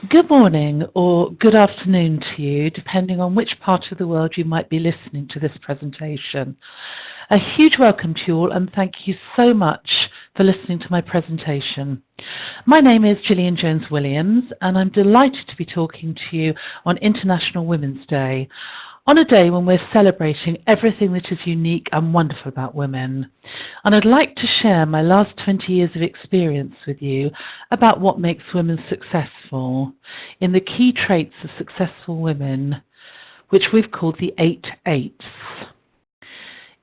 Good morning or good afternoon to you, depending on which part of the world you might be listening to this presentation. A huge welcome to you all, and thank you so much for listening to my presentation. My name is Gillian Jones-Williams, and I'm delighted to be talking to you on International Women's Day, on a day when we're celebrating everything that is unique and wonderful about women. And I'd like to share my last 20 years of experience with you about what makes women successful in the key traits of successful women, which we've called the 8 8s.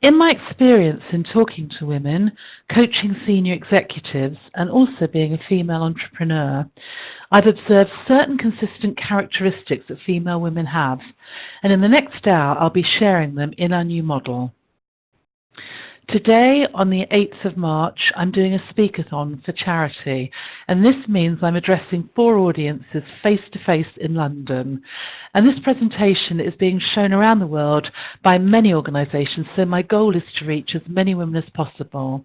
In my experience in talking to women, coaching senior executives, and also being a female entrepreneur, I've observed certain consistent characteristics that female women have, and in the next hour I'll be sharing them in our new model. Today, on the 8th of March, I'm doing a speakathon for charity, and this means I'm addressing 4 audiences face-to-face in London. And this presentation is being shown around the world by many organisations, so my goal is to reach as many women as possible.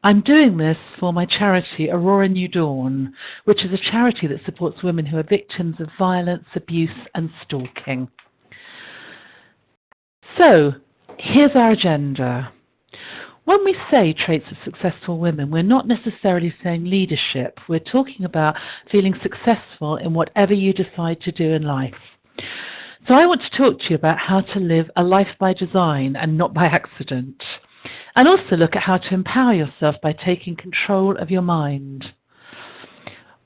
I'm doing this for my charity, Aurora New Dawn, which is a charity that supports women who are victims of violence, abuse and stalking. So, here's our agenda. When we say traits of successful women, we're not necessarily saying leadership. We're talking about feeling successful in whatever you decide to do in life. So I want to talk to you about how to live a life by design and not by accident. And also look at how to empower yourself by taking control of your mind.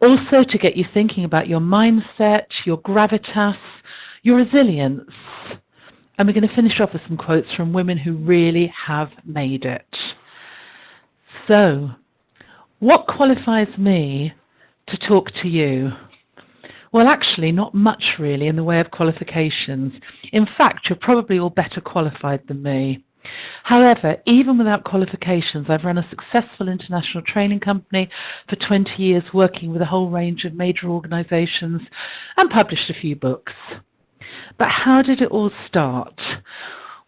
Also to get you thinking about your mindset, your gravitas, your resilience. And we're going to finish off with some quotes from women who really have made it. So, what qualifies me to talk to you? Well, actually, not much really in the way of qualifications. In fact, you're probably all better qualified than me. However, even without qualifications, I've run a successful international training company for 20 years, working with a whole range of major organisations and published a few books. But how did it all start?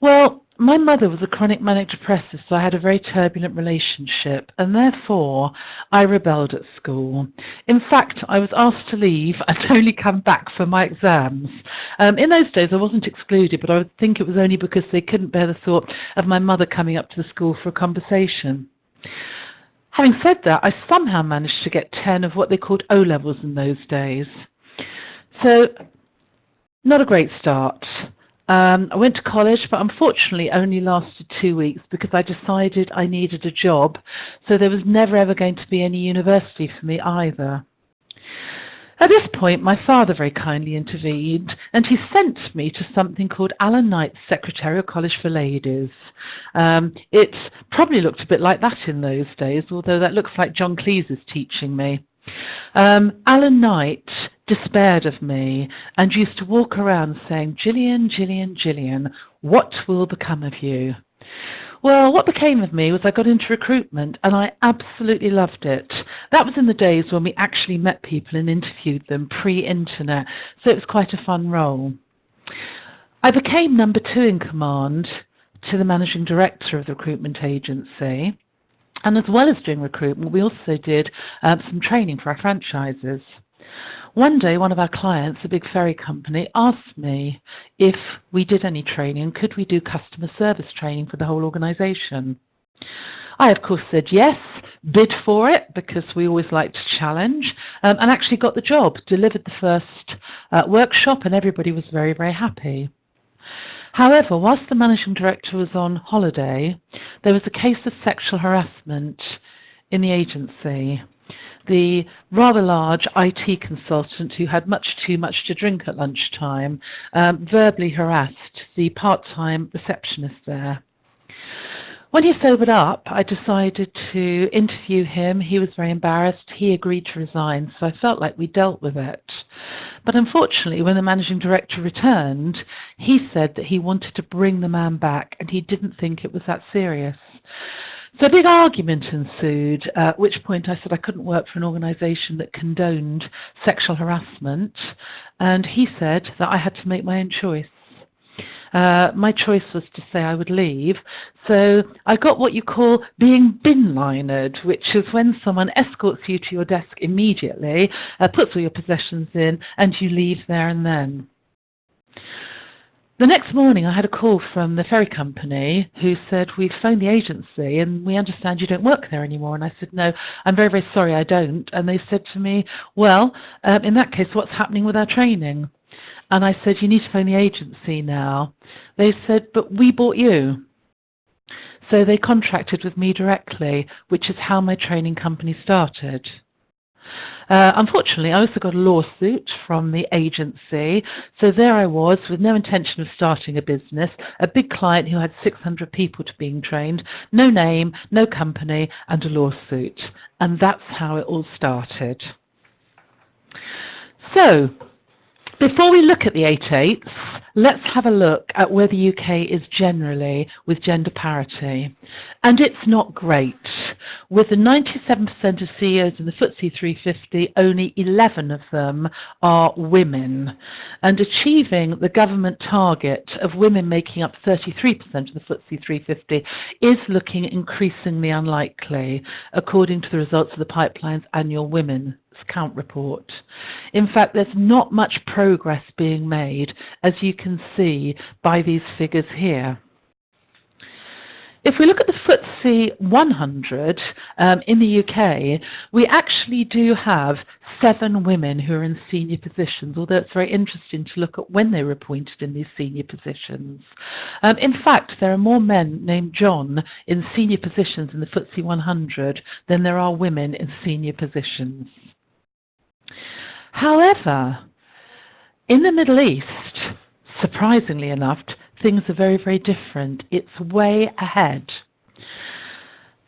Well, my mother was a chronic manic depressive, so I had a very turbulent relationship, and therefore I rebelled at school. In fact, I was asked to leave and only come back for my exams. In those days, I wasn't excluded, but I would think it was only because they couldn't bear the thought of my mother coming up to the school for a conversation. Having said that, I somehow managed to get 10 of what they called O-levels in those days. So, not a great start. I went to college, but unfortunately only lasted 2 weeks because I decided I needed a job, so there was never ever going to be any university for me either. At this point, my father very kindly intervened, and he sent me to something called Alan Knight's Secretarial College for Ladies. It probably looked a bit like that in those days, although that looks like John Cleese is teaching me. Alan Knight despaired of me and used to walk around saying, "Gillian, Gillian, Gillian, what will become of you?" Well, what became of me was I got into recruitment, and I absolutely loved it. That was in the days when we actually met people and interviewed them, pre-internet, so it was quite a fun role. I became number 2 in command to the managing director of the recruitment agency. And as well as doing recruitment, we also did some training for our franchises. One day, one of our clients, a big ferry company, asked me if we did any training, could we do customer service training for the whole organisation? I, of course, said yes, bid for it, because we always like to challenge, and actually got the job, delivered the first workshop, and everybody was very, very happy. However, whilst the managing director was on holiday, there was a case of sexual harassment in the agency. The rather large IT consultant who had much too much to drink at lunchtime verbally harassed the part-time receptionist there. When he sobered up, I decided to interview him. He was very embarrassed. He agreed to resign, so I felt like we dealt with it. But unfortunately, when the managing director returned, he said that he wanted to bring the man back and he didn't think it was that serious. So a big argument ensued, at which point I said I couldn't work for an organisation that condoned sexual harassment, and he said that I had to make my own choice. My choice was to say I would leave. So I got what you call being bin-linered, which is when someone escorts you to your desk immediately, puts all your possessions in, and you leave there and then. The next morning I had a call from the ferry company who said, we've phoned the agency and we understand you don't work there anymore. And I said, no, I'm very, very sorry, I don't. And they said to me, well, in that case, what's happening with our training? And I said, you need to phone the agency now. They said, but we bought you. So they contracted with me directly, which is how my training company started. Unfortunately, I also got a lawsuit from the agency. So there I was with no intention of starting a business, a big client who had 600 people to being trained, no name, no company, and a lawsuit. And that's how it all started. So, before we look at the 8/8, let's have a look at where the UK is generally with gender parity. And it's not great. With the 97% of CEOs in the FTSE 350, only 11 of them are women. And achieving the government target of women making up 33% of the FTSE 350 is looking increasingly unlikely, according to the results of the Pipeline's annual Women's Count report. In fact, there's not much progress being made, as you can see by these figures here. If we look at the FTSE 100 in the UK, we actually do have 7 women who are in senior positions, although it's very interesting to look at when they were appointed in these senior positions. In fact, there are more men named John in senior positions in the FTSE 100 than there are women in senior positions. However, in the Middle East, surprisingly enough, things are very, very different. It's way ahead.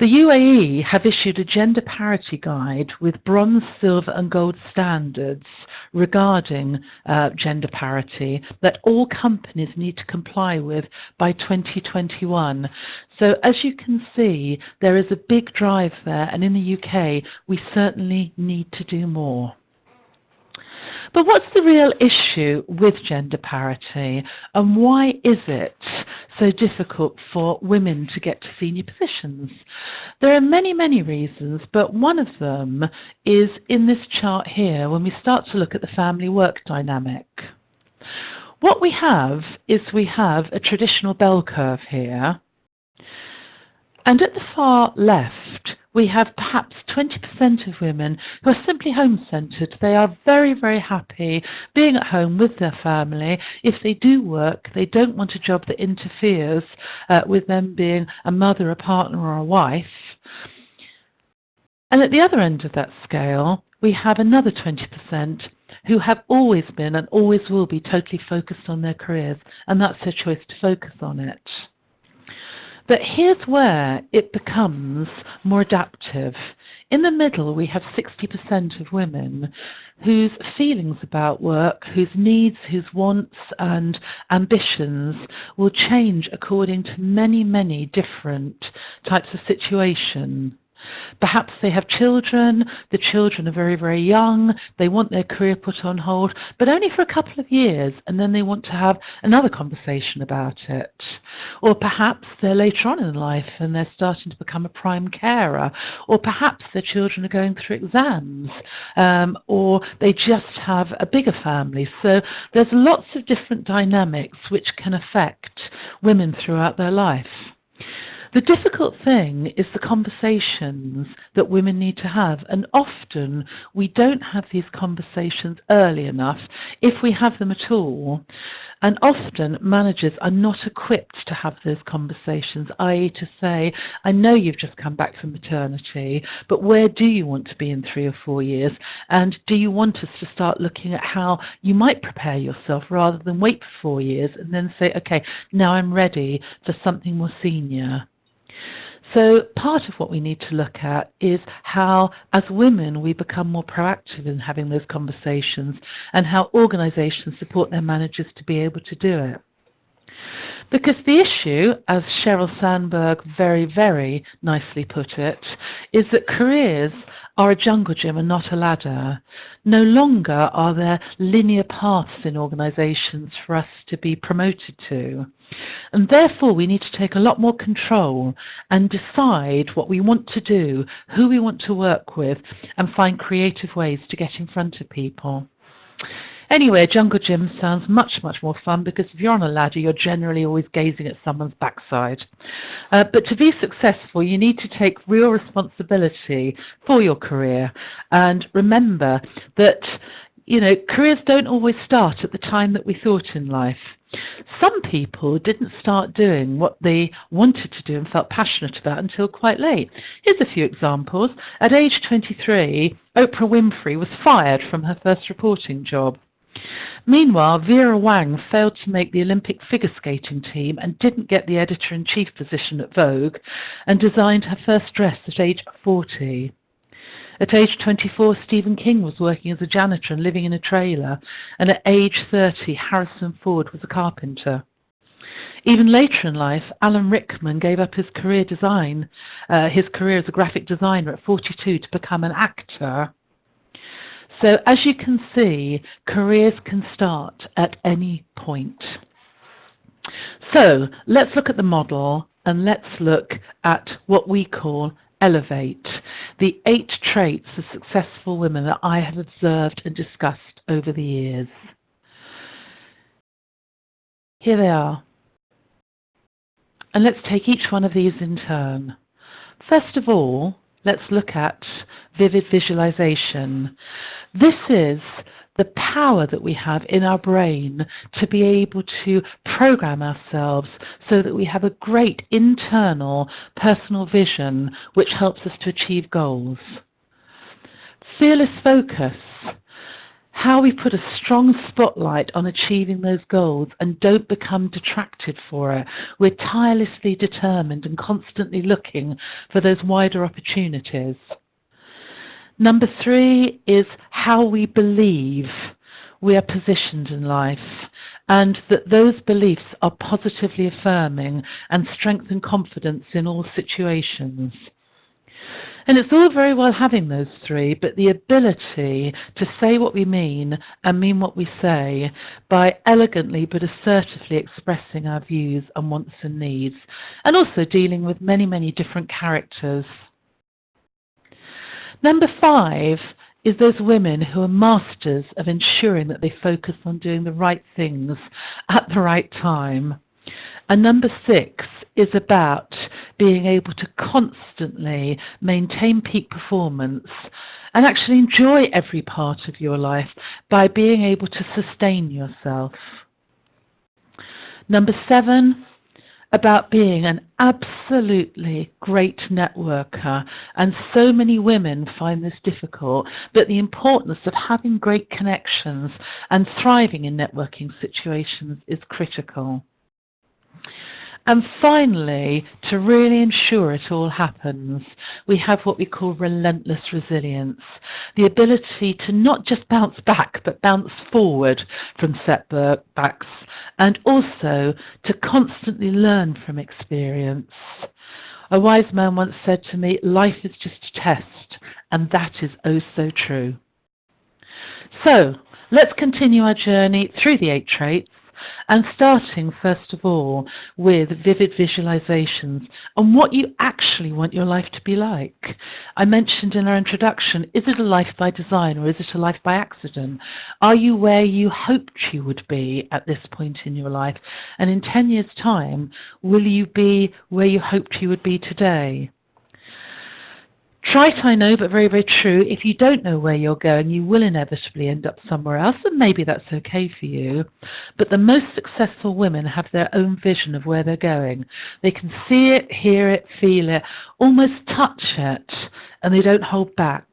The UAE have issued a gender parity guide with bronze, silver and gold standards regarding gender parity that all companies need to comply with by 2021. So as you can see, there is a big drive there, and in the UK, we certainly need to do more. But what's the real issue with gender parity, and why is it so difficult for women to get to senior positions? There are many, many reasons, but one of them is in this chart here when we start to look at the family work dynamic. What we have is we have a traditional bell curve here, and at the far left we have perhaps 20% of women who are simply home-centred. They are very, very happy being at home with their family. If they do work, they don't want a job that interferes with them being a mother, a partner or a wife. And at the other end of that scale, we have another 20% who have always been and always will be totally focused on their careers, and that's their choice to focus on it. But here's where it becomes more adaptive. In the middle, we have 60% of women whose feelings about work, whose needs, whose wants and ambitions will change according to many, many different types of situation. Perhaps they have children, the children are very, very young, they want their career put on hold, but only for a couple of years, and then they want to have another conversation about it. Or perhaps they're later on in life and they're starting to become a prime carer, or perhaps their children are going through exams, or they just have a bigger family. So there's lots of different dynamics which can affect women throughout their life. The difficult thing is the conversations that women need to have, and often we don't have these conversations early enough, if we have them at all. And often managers are not equipped to have those conversations, i.e. to say, I know you've just come back from maternity, but where do you want to be in 3 or 4 years? And do you want us to start looking at how you might prepare yourself rather than wait for 4 years and then say, okay, now I'm ready for something more senior? So part of what we need to look at is how, as women, we become more proactive in having those conversations and how organisations support their managers to be able to do it. Because the issue, as Sheryl Sandberg very, very nicely put it, is that careers are a jungle gym and not a ladder. No longer are there linear paths in organisations for us to be promoted to. And therefore, we need to take a lot more control and decide what we want to do, who we want to work with, and find creative ways to get in front of people. Anyway, a jungle gym sounds much, much more fun because if you're on a ladder, you're generally always gazing at someone's backside. But to be successful, you need to take real responsibility for your career. And remember that, careers don't always start at the time that we thought in life. Some people didn't start doing what they wanted to do and felt passionate about until quite late. Here's a few examples. At age 23, Oprah Winfrey was fired from her first reporting job. Meanwhile, Vera Wang failed to make the Olympic figure skating team and didn't get the editor-in-chief position at Vogue and designed her first dress at age 40. At age 24, Stephen King was working as a janitor and living in a trailer, and at age 30, Harrison Ford was a carpenter. Even later in life, Alan Rickman gave up his career as a graphic designer at 42 to become an actor. So as you can see, careers can start at any point. So let's look at the model and let's look at what we call Elevate, the 8 traits of successful women that I have observed and discussed over the years. Here they are. And let's take each one of these in turn. First of all, let's look at vivid visualization. This is the power that we have in our brain to be able to program ourselves so that we have a great internal personal vision which helps us to achieve goals. Fearless focus, how we put a strong spotlight on achieving those goals and don't become detracted for it. We're tirelessly determined and constantly looking for those wider opportunities. Number 3 is how we believe we are positioned in life and that those beliefs are positively affirming and strengthen confidence in all situations. And it's all very well having those 3, but the ability to say what we mean and mean what we say by elegantly but assertively expressing our views and wants and needs, and also dealing with many, many different characters. Number 5 is those women who are masters of ensuring that they focus on doing the right things at the right time. And number 6 is about being able to constantly maintain peak performance and actually enjoy every part of your life by being able to sustain yourself. Number 7, about being an absolutely great networker, and so many women find this difficult, but the importance of having great connections and thriving in networking situations is critical. And finally, to really ensure it all happens, we have what we call relentless resilience, the ability to not just bounce back, but bounce forward from setbacks, and also to constantly learn from experience. A wise man once said to me, life is just a test, and that is oh so true. So, let's continue our journey through the 8 traits, and starting first of all with vivid visualizations and what you actually want your life to be like. I mentioned in our introduction, is it a life by design or is it a life by accident? Are you where you hoped you would be at this point in your life? And in 10 years' time, will you be where you hoped you would be today? Trite, I know, but very, very true. If you don't know where you're going, you will inevitably end up somewhere else, and maybe that's okay for you. But the most successful women have their own vision of where they're going. They can see it, hear it, feel it, almost touch it, and they don't hold back.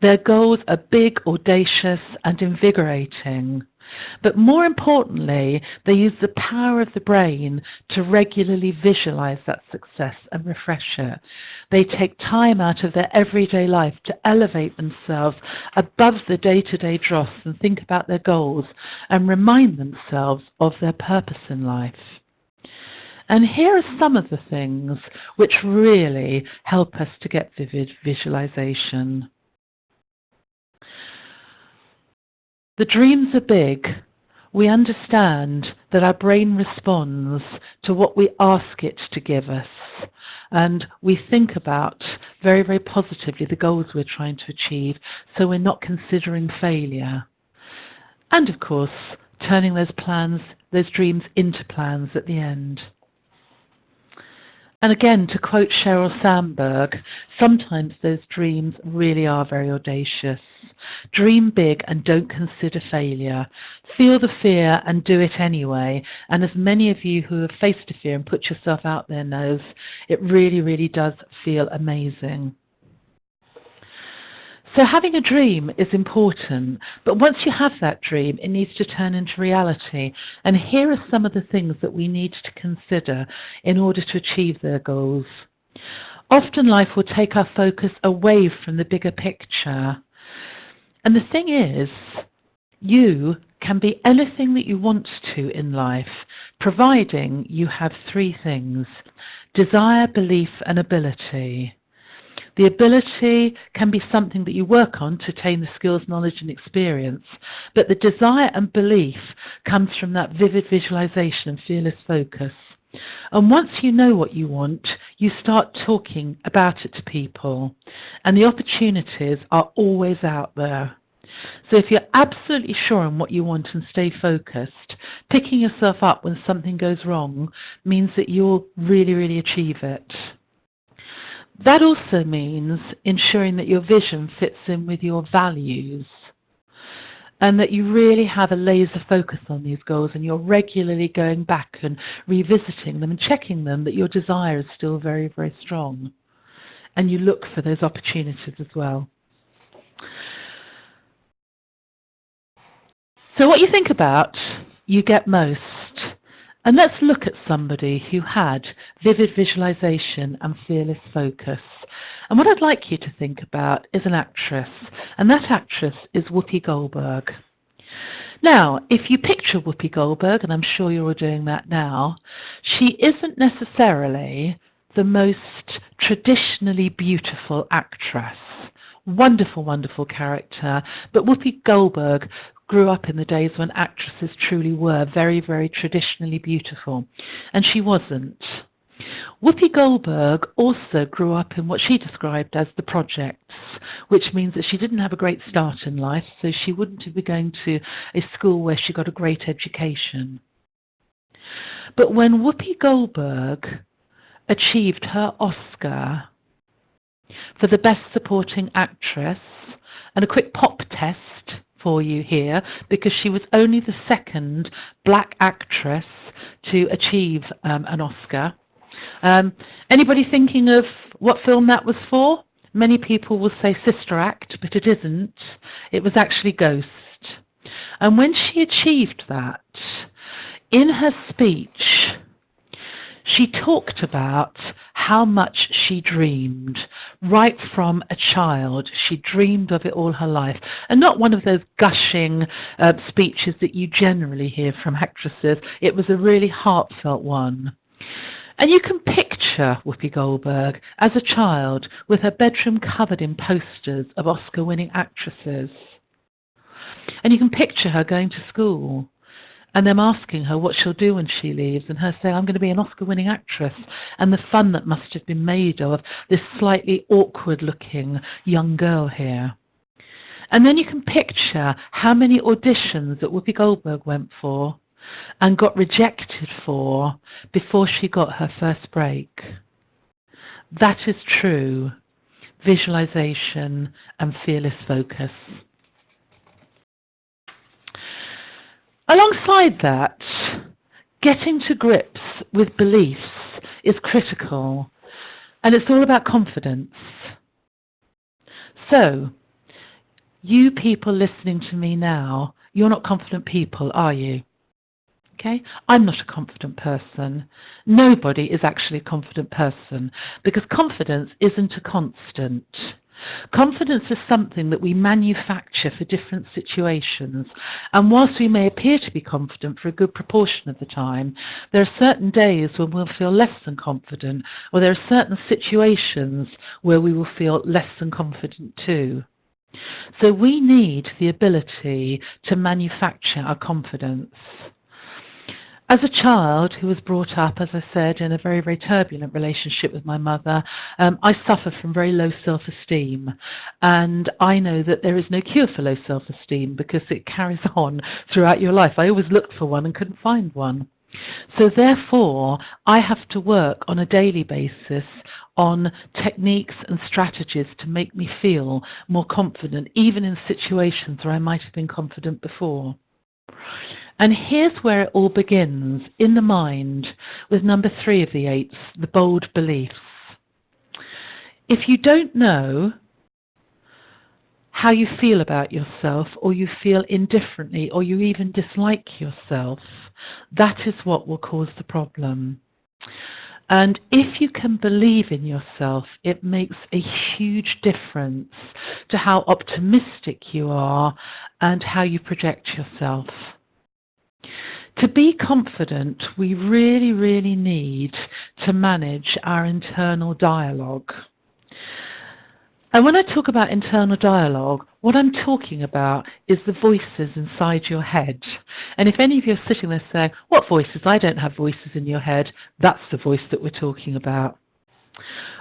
Their goals are big, audacious, and invigorating. But more importantly, they use the power of the brain to regularly visualize that success and refresh it. They take time out of their everyday life to elevate themselves above the day-to-day dross and think about their goals and remind themselves of their purpose in life. And here are some of the things which really help us to get vivid visualization. The dreams are big. we understand that our brain responds to what we ask it to give us, and we think about very, very positively the goals we're trying to achieve, so we're not considering failure. And of course, turning those plans, those dreams into plans at the end. And again, to quote Sheryl Sandberg, sometimes those dreams really are very audacious. Dream big and don't consider failure. Feel the fear and do it anyway. And as many of you who have faced a fear and put yourself out there knows, it really, really does feel amazing. So having a dream is important, but once you have that dream, it needs to turn into reality. And here are some of the things that we need to consider in order to achieve their goals. Often life will take our focus away from the bigger picture. And the thing is, you can be anything that you want to in life, providing you have three things: desire, belief, and ability. The ability can be something that you work on to attain the skills, knowledge and experience, but the desire and belief comes from that vivid visualization and fearless focus. And once you know what you want, you start talking about it to people, and the opportunities are always out there. So if you're absolutely sure on what you want and stay focused, picking yourself up when something goes wrong means that you'll really, really achieve it. That also means ensuring that your vision fits in with your values and that you really have a laser focus on these goals, and you're regularly going back and revisiting them and checking them that your desire is still very, very strong. And you look for those opportunities as well. So what you think about, you get most. And let's look at somebody who had vivid visualization and fearless focus. And what I'd like you to think about is an actress, and that actress is Whoopi Goldberg. Now, if you picture Whoopi Goldberg, and I'm sure you're all doing that now, she isn't necessarily the most traditionally beautiful actress. Wonderful, wonderful character, but Whoopi Goldberg grew up in the days when actresses truly were very, very traditionally beautiful, and she wasn't. Whoopi Goldberg also grew up in what she described as the projects, which means that she didn't have a great start in life, so she wouldn't be going to a school where she got a great education. But when Whoopi Goldberg achieved her Oscar for the Best Supporting Actress, and a quick pop test for you here, because she was only the second black actress to achieve an Oscar. Anybody thinking of what film that was for? Many people will say Sister Act, but it isn't. It was actually Ghost. And when she achieved that, in her speech, she talked about how much she dreamed. Right from a child, she dreamed of it all her life. And not one of those gushing speeches that you generally hear from actresses. It was a really heartfelt one. And you can picture Whoopi Goldberg as a child with her bedroom covered in posters of Oscar-winning actresses. And you can picture her going to school and them asking her what she'll do when she leaves, and her saying, I'm going to be an Oscar-winning actress, and the fun that must have been made of this slightly awkward-looking young girl here. And then you can picture how many auditions that Whoopi Goldberg went for and got rejected for before she got her first break. That is true visualization and fearless focus. Alongside that, getting to grips with beliefs is critical, and it's all about confidence. So, you people listening to me now, you're not confident people, are you? Okay? I'm not a confident person. Nobody is actually a confident person, because confidence isn't a constant. Confidence is something that we manufacture for different situations, and whilst we may appear to be confident for a good proportion of the time, there are certain days when we'll feel less than confident, or there are certain situations where we will feel less than confident too. So we need the ability to manufacture our confidence. As a child who was brought up, as I said, in a very, very turbulent relationship with my mother, I suffer from very low self-esteem. And I know that there is no cure for low self-esteem because it carries on throughout your life. I always looked for one and couldn't find one. So therefore, I have to work on a daily basis on techniques and strategies to make me feel more confident, even in situations where I might have been confident before. And here's where it all begins, in the mind, with number 3 of the 8s, the bold beliefs. If you don't know how you feel about yourself, or you feel indifferently, or you even dislike yourself, that is what will cause the problem. And if you can believe in yourself, it makes a huge difference to how optimistic you are and how you project yourself. To be confident, we really, really need to manage our internal dialogue. And when I talk about internal dialogue, what I'm talking about is the voices inside your head. And if any of you are sitting there saying, what voices? I don't have voices in your head. That's the voice that we're talking about.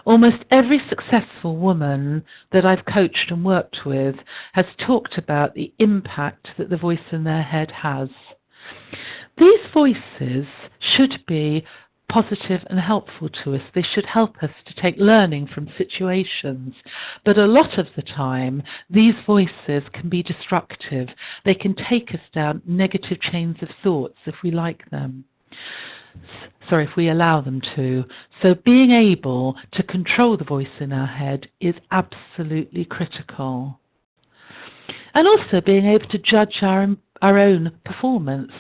Almost every successful woman that I've coached and worked with has talked about the impact that the voice in their head has. These voices should be positive and helpful to us. They should help us to take learning from situations. But a lot of the time, these voices can be destructive. They can take us down negative chains of thoughts if we like them. If we allow them to. So being able to control the voice in our head is absolutely critical. And also being able to judge our own performance.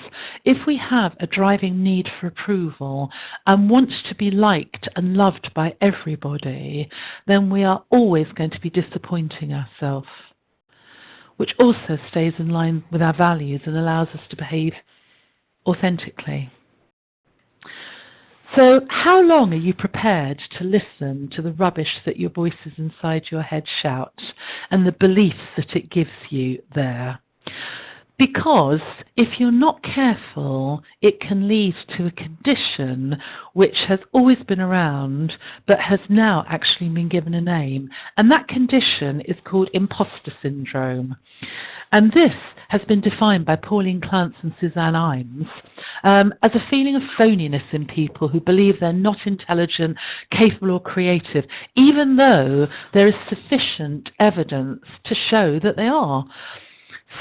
If we have a driving need for approval and want to be liked and loved by everybody, then we are always going to be disappointing ourselves, which also stays in line with our values and allows us to behave authentically. So how long are you prepared to listen to the rubbish that your voices inside your head shout and the beliefs that it gives you there? Because if you're not careful, it can lead to a condition which has always been around but has now actually been given a name. And that condition is called imposter syndrome. And this has been defined by Pauline Clance and Suzanne Imes as a feeling of phoniness in people who believe they're not intelligent, capable or creative, even though there is sufficient evidence to show that they are.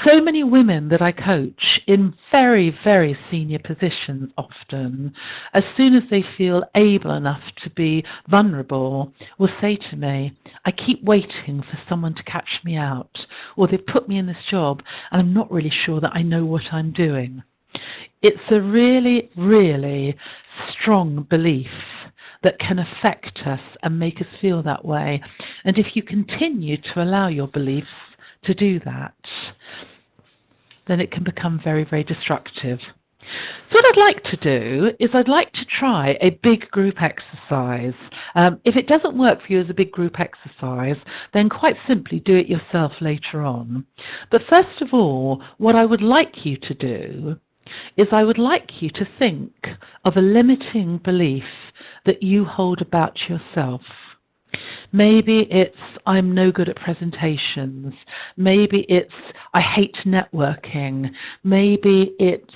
So many women that I coach in very, very senior positions often, as soon as they feel able enough to be vulnerable, will say to me, I keep waiting for someone to catch me out, or they've put me in this job and I'm not really sure that I know what I'm doing. It's a really, really strong belief that can affect us and make us feel that way. And if you continue to allow your beliefs to do that, then it can become very, very destructive. So what I'd like to do is I'd like to try a big group exercise. If it doesn't work for you as a big group exercise, then quite simply do it yourself later on. But first of all, what I would like you to do is I would like you to think of a limiting belief that you hold about yourself. Maybe it's, I'm no good at presentations. Maybe it's, I hate networking. Maybe it's,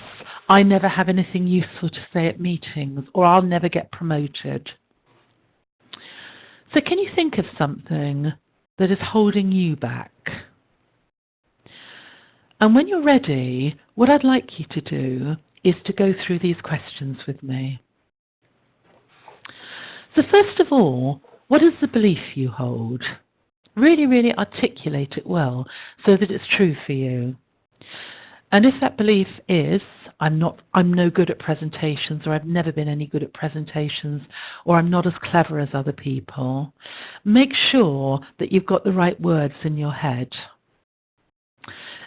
I never have anything useful to say at meetings, or I'll never get promoted. So can you think of something that is holding you back? And when you're ready, what I'd like you to do is to go through these questions with me. So first of all, what is the belief you hold? Really, really articulate it well so that it's true for you. And if that belief is, I'm no good at presentations, or I've never been any good at presentations, or I'm not as clever as other people, make sure that you've got the right words in your head.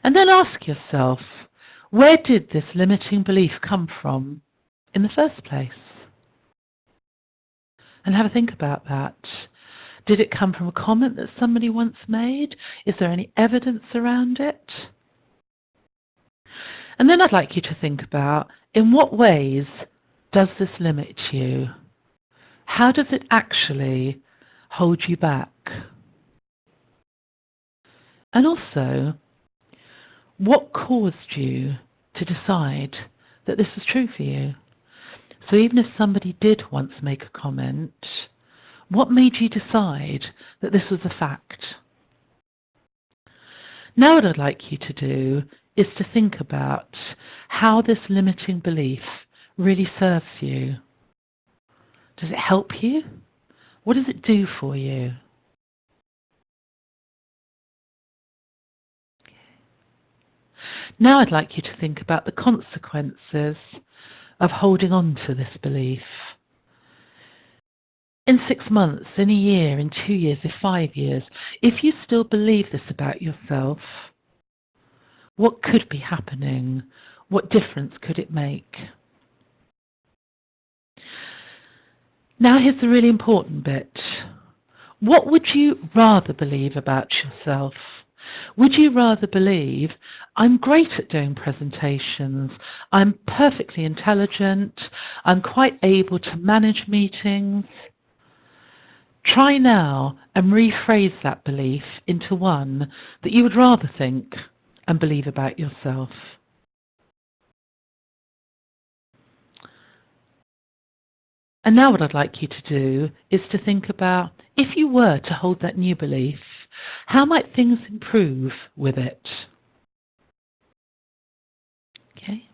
And then ask yourself, where did this limiting belief come from in the first place? And have a think about that. Did it come from a comment that somebody once made? Is there any evidence around it? And then I'd like you to think about, in what ways does this limit you? How does it actually hold you back? And also, what caused you to decide that this was true for you? So even if somebody did once make a comment, what made you decide that this was a fact? Now what I'd like you to do is to think about how this limiting belief really serves you. Does it help you? What does it do for you? Now I'd like you to think about the consequences of holding on to this belief. In 6 months, in a year, in 2 years, in 5 years, if you still believe this about yourself, what could be happening? What difference could it make? Now here's the really important bit. What would you rather believe about yourself? Would you rather believe, I'm great at doing presentations, I'm perfectly intelligent, I'm quite able to manage meetings? Try now and rephrase that belief into one that you would rather think and believe about yourself. And now what I'd like you to do is to think about, if you were to hold that new belief, how might things improve with it? Okay.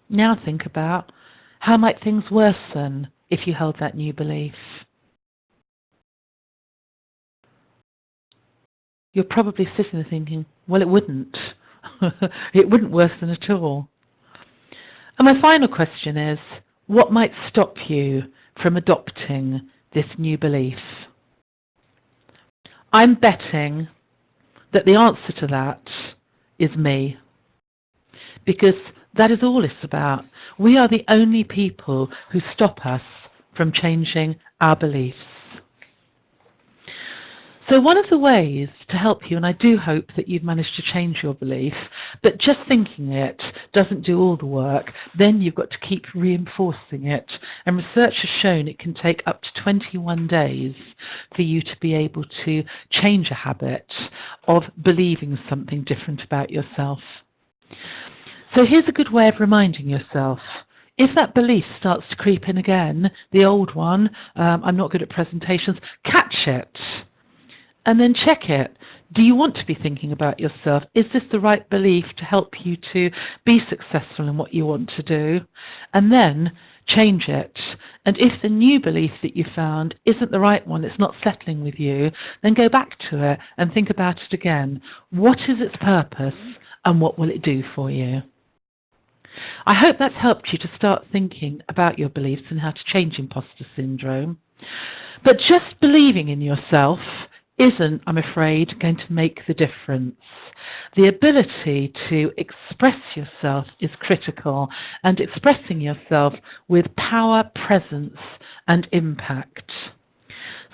Now think about, how might things worsen if you held that new belief? You're probably sitting there thinking, well, it wouldn't. It wouldn't worsen at all. And my final question is, what might stop you from adopting this new belief? I'm betting that the answer to that is me, because that is all it's about. We are the only people who stop us from changing our beliefs. So one of the ways to help you, and I do hope that you've managed to change your belief, but just thinking it doesn't do all the work, then you've got to keep reinforcing it. And research has shown it can take up to 21 days for you to be able to change a habit of believing something different about yourself. So here's a good way of reminding yourself. If that belief starts to creep in again, the old one, I'm not good at presentations, catch it. And then check it. Do you want to be thinking about yourself? Is this the right belief to help you to be successful in what you want to do? And then change it. And if the new belief that you found isn't the right one, it's not settling with you, then go back to it and think about it again. What is its purpose and what will it do for you? I hope that's helped you to start thinking about your beliefs and how to change imposter syndrome. But just believing in yourself isn't, I'm afraid, going to make the difference. The ability to express yourself is critical, and expressing yourself with power, presence, and impact.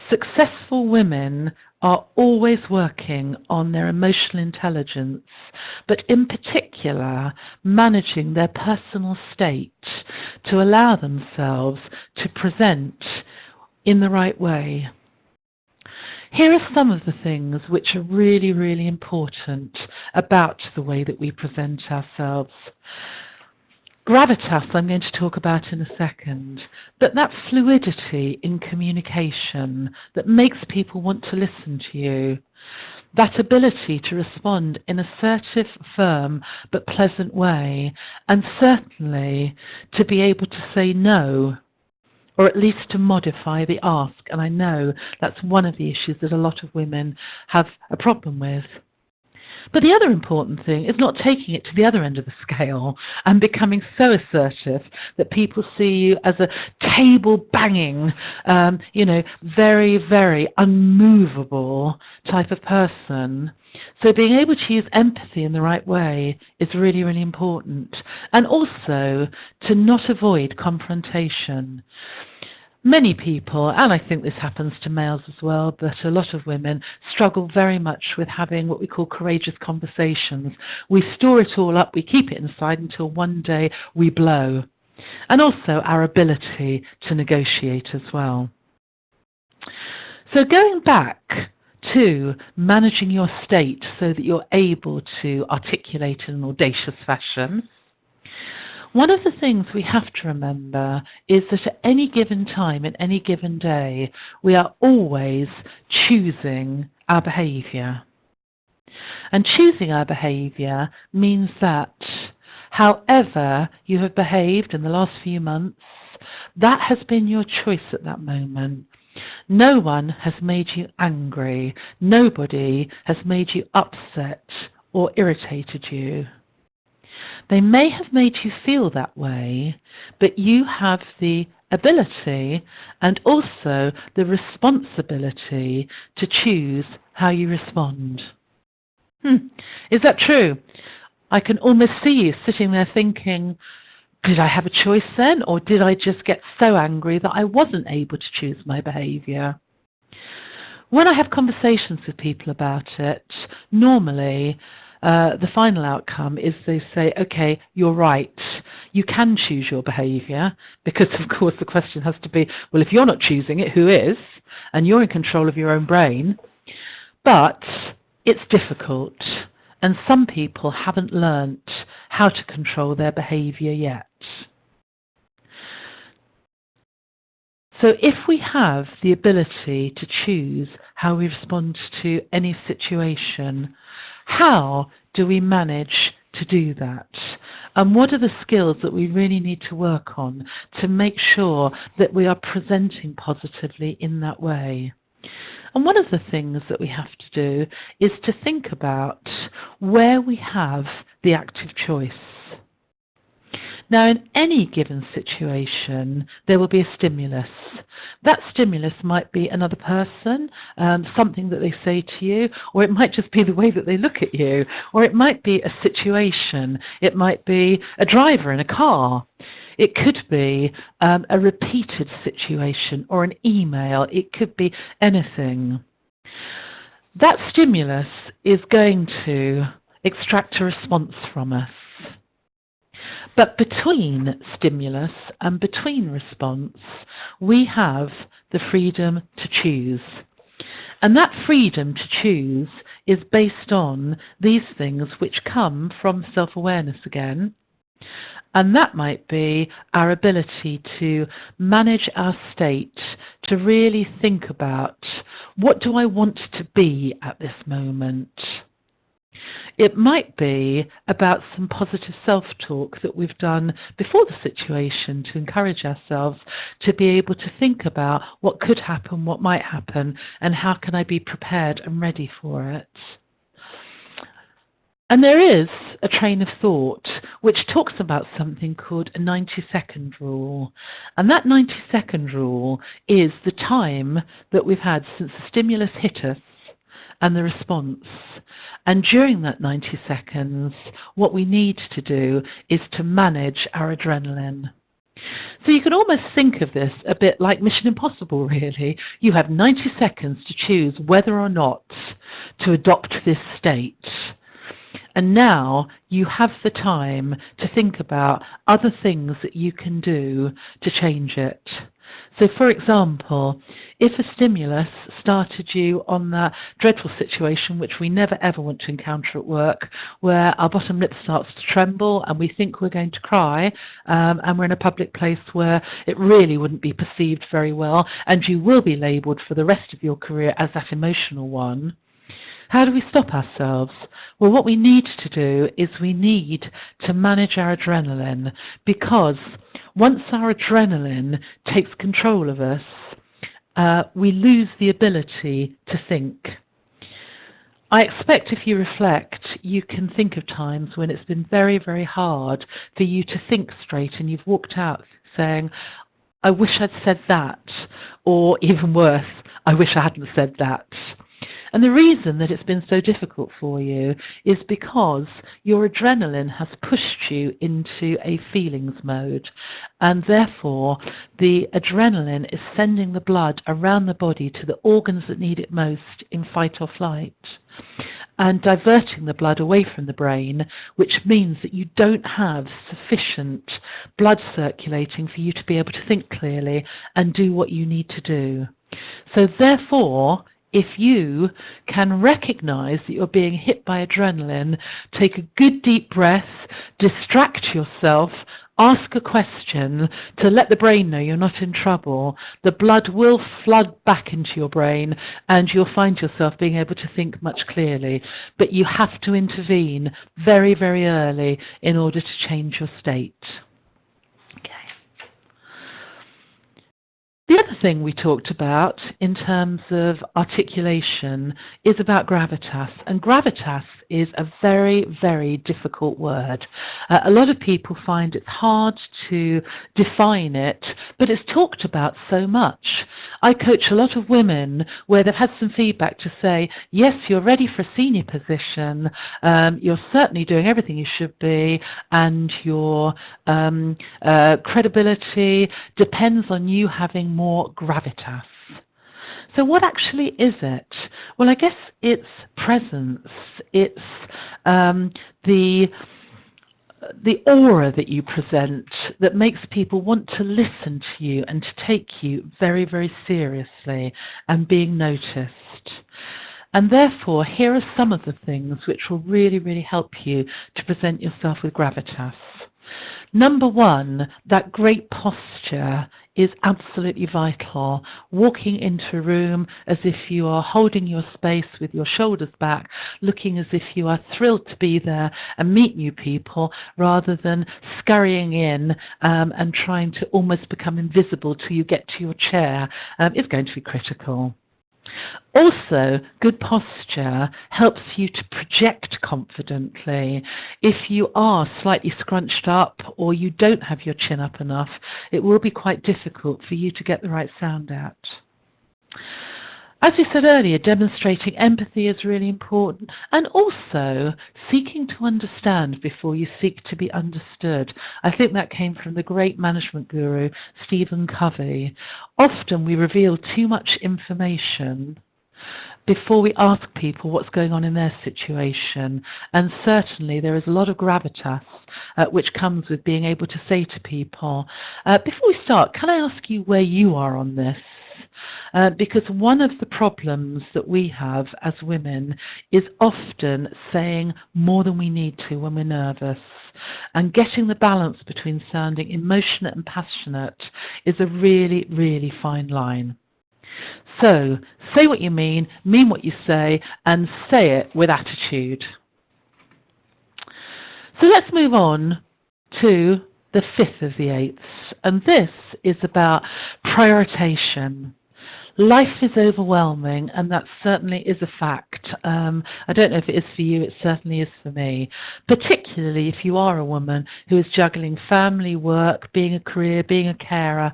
Successful women are always working on their emotional intelligence, but in particular managing their personal state to allow themselves to present in the right way. Here are some of the things which are really, really important about the way that we present ourselves. Gravitas I'm going to talk about in a second, but that fluidity in communication that makes people want to listen to you, that ability to respond in an assertive, firm, but pleasant way, and certainly to be able to say no, or at least to modify the ask. And I know that's one of the issues that a lot of women have a problem with. But the other important thing is not taking it to the other end of the scale and becoming so assertive that people see you as a table-banging, very, very unmovable type of person. So being able to use empathy in the right way is really, really important. And also to not avoid confrontation. Many people, and I think this happens to males as well, but a lot of women struggle very much with having what we call courageous conversations. We store it all up, we keep it inside until one day we blow. And also our ability to negotiate as well. So going back to managing your state so that you're able to articulate in an audacious fashion, one of the things we have to remember is that at any given time, in any given day, we are always choosing our behaviour. And choosing our behaviour means that however you have behaved in the last few months, that has been your choice at that moment. No one has made you angry. Nobody has made you upset or irritated you. They may have made you feel that way, but you have the ability and also the responsibility to choose how you respond. Is that true? I can almost see you sitting there thinking, did I have a choice then, or did I just get so angry that I wasn't able to choose my behaviour? When I have conversations with people about it, normally the final outcome is they say, okay, you're right, you can choose your behaviour, because of course the question has to be, well, if you're not choosing it, who is? And you're in control of your own brain. But it's difficult, and some people haven't learnt how to control their behaviour yet. So if we have the ability to choose how we respond to any situation, how do we manage to do that? And what are the skills that we really need to work on to make sure that we are presenting positively in that way? And one of the things that we have to do is to think about where we have the active choice. Now, in any given situation, there will be a stimulus. That stimulus might be another person, something that they say to you, or it might just be the way that they look at you, or it might be a situation. It might be a driver in a car. It could be a repeated situation or an email. It could be anything. That stimulus is going to extract a response from us. But between stimulus and between response, we have the freedom to choose. And that freedom to choose is based on these things which come from self-awareness again. And that might be our ability to manage our state, to really think about, what do I want to be at this moment? It might be about some positive self-talk that we've done before the situation to encourage ourselves to be able to think about what could happen, what might happen, and how can I be prepared and ready for it. And there is a train of thought which talks about something called a 90-second rule. And that 90-second rule is the time that we've had since the stimulus hit us and the response. And during that 90 seconds, what we need to do is to manage our adrenaline. So you can almost think of this a bit like Mission Impossible, really. You have 90 seconds to choose whether or not to adopt this state. And now you have the time to think about other things that you can do to change it. So, for example, if a stimulus started you on that dreadful situation which we never ever want to encounter at work, where our bottom lip starts to tremble and we think we're going to cry, and we're in a public place where it really wouldn't be perceived very well, and you will be labelled for the rest of your career as that emotional one, how do we stop ourselves? Well, what we need to do is we need to manage our adrenaline, because once our adrenaline takes control of us, we lose the ability to think. I expect if you reflect, you can think of times when it's been very, very hard for you to think straight and you've walked out saying, I wish I'd said that, or even worse, I wish I hadn't said that. And the reason that it's been so difficult for you is because your adrenaline has pushed you into a feelings mode, and therefore the adrenaline is sending the blood around the body to the organs that need it most in fight or flight, and diverting the blood away from the brain, which means that you don't have sufficient blood circulating for you to be able to think clearly and do what you need to do. So therefore, if you can recognize that you're being hit by adrenaline, take a good deep breath, distract yourself, ask a question to let the brain know you're not in trouble, the blood will flood back into your brain and you'll find yourself being able to think much clearly. But you have to intervene very, very early in order to change your state. The other thing we talked about in terms of articulation is about gravitas, and gravitas is a very, very difficult word. A lot of people find it's hard to define it, but it's talked about so much. I coach a lot of women where they've had some feedback to say, yes, you're ready for a senior position, you're certainly doing everything you should be, and your credibility depends on you having more gravitas. So what actually is it? Well, I guess it's presence. It's the aura that you present that makes people want to listen to you and to take you very, very seriously and being noticed. And therefore, here are some of the things which will really, really help you to present yourself with gravitas. Number one, that great posture is absolutely vital. Walking into a room as if you are holding your space with your shoulders back, looking as if you are thrilled to be there and meet new people, rather than scurrying in and trying to almost become invisible till you get to your chair, is going to be critical. Also, good posture helps you to project confidently. If you are slightly scrunched up or you don't have your chin up enough, it will be quite difficult for you to get the right sound out. As we said earlier, demonstrating empathy is really important, and also seeking to understand before you seek to be understood. I think that came from the great management guru, Stephen Covey. Often we reveal too much information before we ask people what's going on in their situation, and certainly there is a lot of gravitas which comes with being able to say to people, before we start, can I ask you where you are on this? Because one of the problems that we have as women is often saying more than we need to when we're nervous. And getting the balance between sounding emotional and passionate is a really, really fine line. So, say what you mean what you say, and say it with attitude. So let's move on to the fifth of the eighths, and this is about prioritization. Life is overwhelming, and that certainly is a fact. I don't know if it is for you, it certainly is for me. Particularly if you are a woman who is juggling family, work, being a career, being a carer.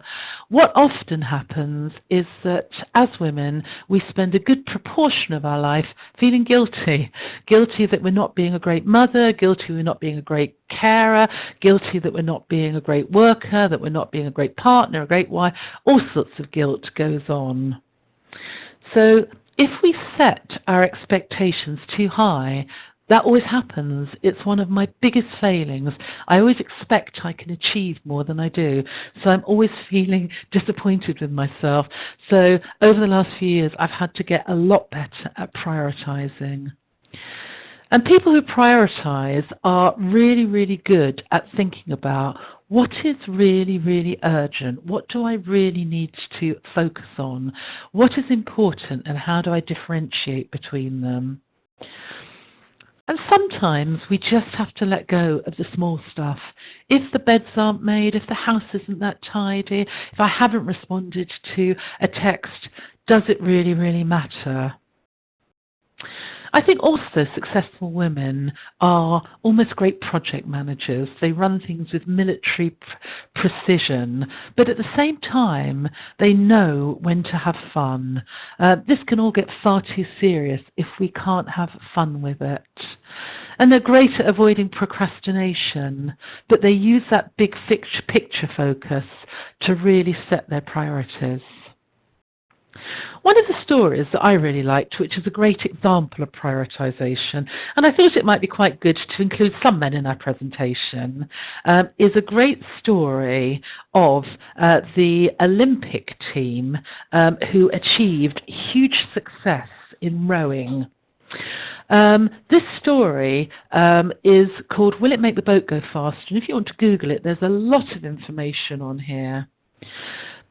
What often happens is that as women, we spend a good proportion of our life feeling guilty. Guilty that we're not being a great mother, guilty we're not being a great carer, guilty that we're not being a great worker, that we're not being a great partner, a great wife. All sorts of guilt goes on. So if we set our expectations too high, that always happens. It's one of my biggest failings. I always expect I can achieve more than I do. So I'm always feeling disappointed with myself. So over the last few years, I've had to get a lot better at prioritizing. And people who prioritize are really, really good at thinking about what is really, really urgent? What do I really need to focus on? What is important, and how do I differentiate between them? And sometimes we just have to let go of the small stuff. If the beds aren't made, if the house isn't that tidy, if I haven't responded to a text, does it really, really matter? I think also successful women are almost great project managers. They run things with military precision, but at the same time, they know when to have fun. This can all get far too serious if we can't have fun with it. And they're great at avoiding procrastination, but they use that big picture focus to really set their priorities. One of the stories that I really liked, which is a great example of prioritization, and I thought it might be quite good to include some men in our presentation, is a great story of the Olympic team who achieved huge success in rowing. This story is called Will It Make the Boat Go Faster? And if you want to Google it, there's a lot of information on here.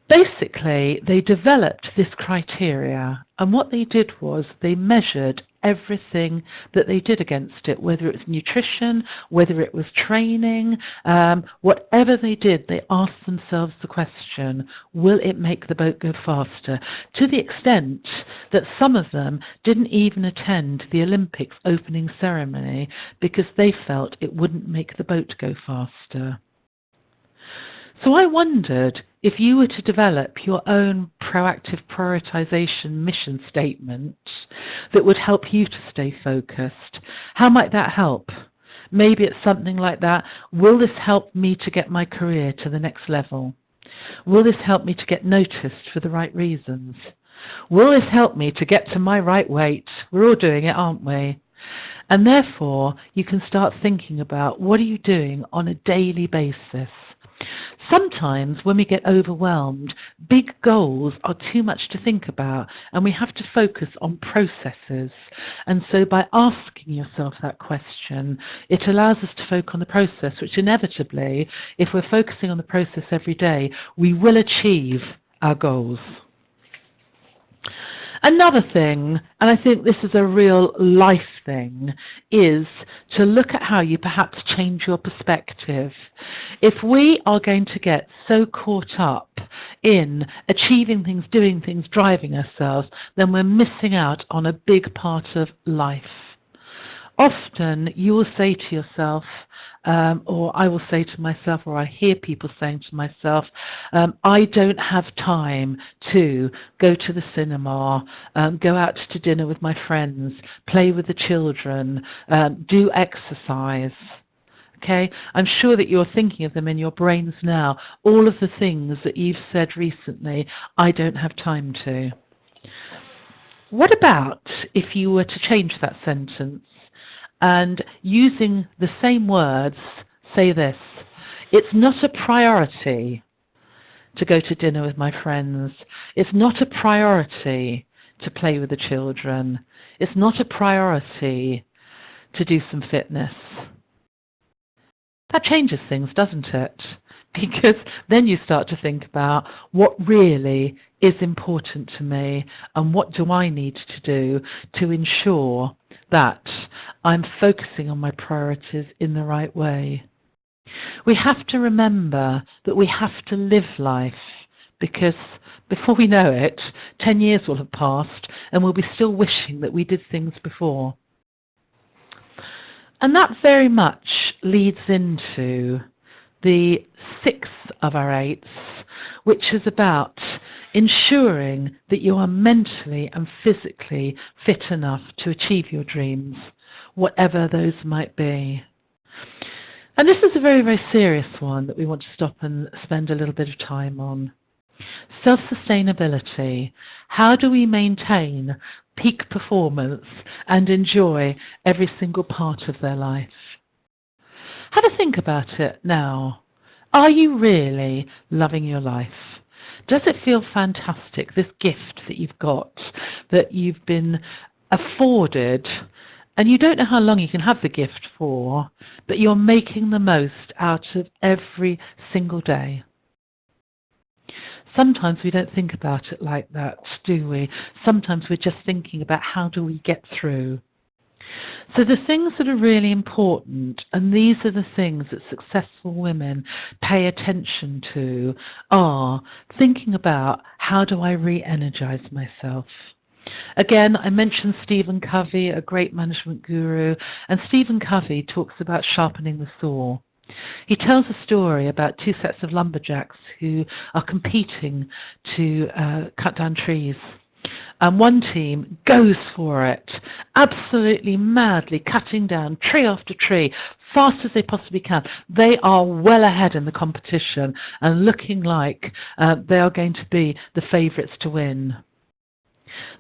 Basically, they developed this criteria, and what they did was they measured everything that they did against it, whether it was nutrition, whether it was training, whatever they did, they asked themselves the question, will it make the boat go faster? To the extent that some of them didn't even attend the Olympics opening ceremony because they felt it wouldn't make the boat go faster. So I wondered, if you were to develop your own proactive prioritization mission statement that would help you to stay focused, how might that help? Maybe it's something like that. Will this help me to get my career to the next level? Will this help me to get noticed for the right reasons? Will this help me to get to my right weight? We're all doing it, aren't we? And therefore, you can start thinking about what are you doing on a daily basis. Sometimes when we get overwhelmed, big goals are too much to think about and we have to focus on processes. And so by asking yourself that question, it allows us to focus on the process, which inevitably, if we're focusing on the process every day, we will achieve our goals. Another thing, and I think this is a real life thing, is to look at how you perhaps change your perspective. If we are going to get so caught up in achieving things, doing things, driving ourselves, then we're missing out on a big part of life. Often you will say to yourself, or I will say to myself, or I hear people saying to myself, I don't have time to go to the cinema, go out to dinner with my friends, play with the children, do exercise. Okay, I'm sure that you're thinking of them in your brains now, all of the things that you've said recently, I don't have time to. What about if you were to change that sentence? And using the same words, say this, it's not a priority to go to dinner with my friends. It's not a priority to play with the children. It's not a priority to do some fitness. That changes things, doesn't it? Because then you start to think about what really is important to me and what do I need to do to ensure that I'm focusing on my priorities in the right way. We have to remember that we have to live life, because before we know it, 10 years will have passed and we'll be still wishing that we did things before. And that very much leads into the sixth of our eights, which is about ensuring that you are mentally and physically fit enough to achieve your dreams, whatever those might be. And this is a very, very serious one that we want to stop and spend a little bit of time on. Self-sustainability. How do we maintain peak performance and enjoy every single part of their life? Have a think about it now. Are you really loving your life? Does it feel fantastic, this gift that you've got, that you've been afforded, and you don't know how long you can have the gift for, but you're making the most out of every single day? Sometimes we don't think about it like that, do we? Sometimes we're just thinking about how do we get through. So the things that are really important, and these are the things that successful women pay attention to, are thinking about how do I re-energize myself? Again, I mentioned Stephen Covey, a great management guru, and Stephen Covey talks about sharpening the saw. He tells a story about two sets of lumberjacks who are competing to cut down trees. And one team goes for it, absolutely madly cutting down tree after tree, fast as they possibly can. They are well ahead in the competition and looking like they are going to be the favourites to win.